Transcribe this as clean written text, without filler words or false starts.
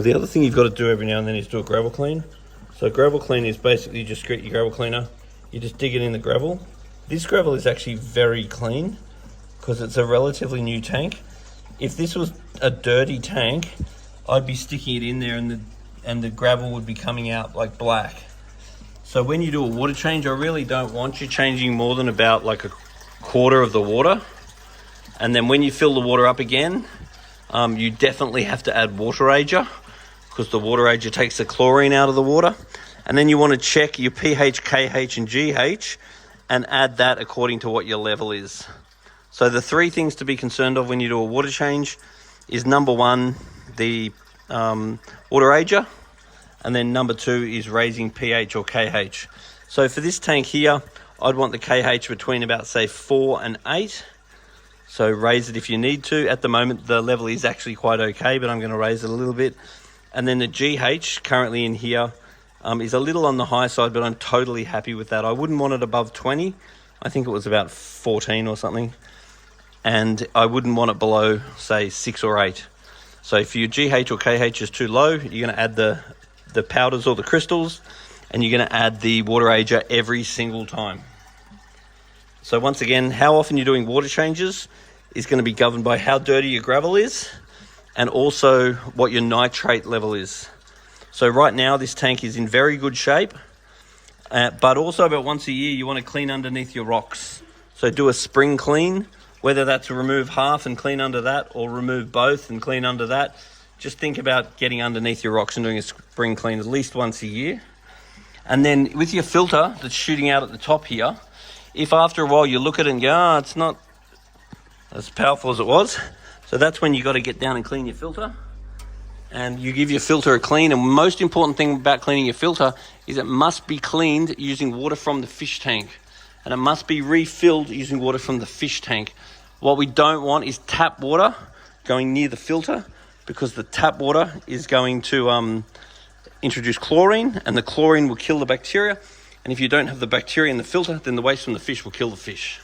The other thing you've got to do every now and then is do a gravel clean. So gravel clean is basically you just get your gravel cleaner, you just dig it in the gravel. This gravel is actually very clean because it's a relatively new tank. If this was a dirty tank, I'd be sticking it in there and the gravel would be coming out like black. So when you do a water change, I really don't want you changing more than about like a quarter of the water. And then when you fill the water up again, you definitely have to add water ager, because the water ager takes the chlorine out of the water. And then you want to check your pH, KH and GH and add that according to what your level is. So the three things to be concerned of when you do a water change is number one, the water ager, and then number two is raising pH or KH. So for this tank here, I'd want the KH between about say 4 and 8. So raise it if you need to. At the moment, the level is actually quite okay, but I'm going to raise it a little bit. And then the GH currently in here is a little on the high side, but I'm totally happy with that. I wouldn't want it above 20. I think it was about 14 or something. And I wouldn't want it below, say, 6 or 8. So if your GH or KH is too low, you're going to add the powders or the crystals, and you're going to add the water ager every single time. So once again, how often you're doing water changes is going to be governed by how dirty your gravel is and also what your nitrate level is. So right now this tank is in very good shape, but also about once a year you want to clean underneath your rocks. So do a spring clean, whether that's remove half and clean under that or remove both and clean under that. Just think about getting underneath your rocks and doing a spring clean at least once a year. And then with your filter that's shooting out at the top here, if after a while you look at it and go, it's not as powerful as it was, so that's when you got to get down and clean your filter. And you give your filter a clean, and most important thing about cleaning your filter is it must be cleaned using water from the fish tank, and it must be refilled using water from the fish tank. What we don't want is tap water going near the filter, because the tap water is going to introduce chlorine, and the chlorine will kill the bacteria. And if you don't have the bacteria in the filter, then the waste from the fish will kill the fish.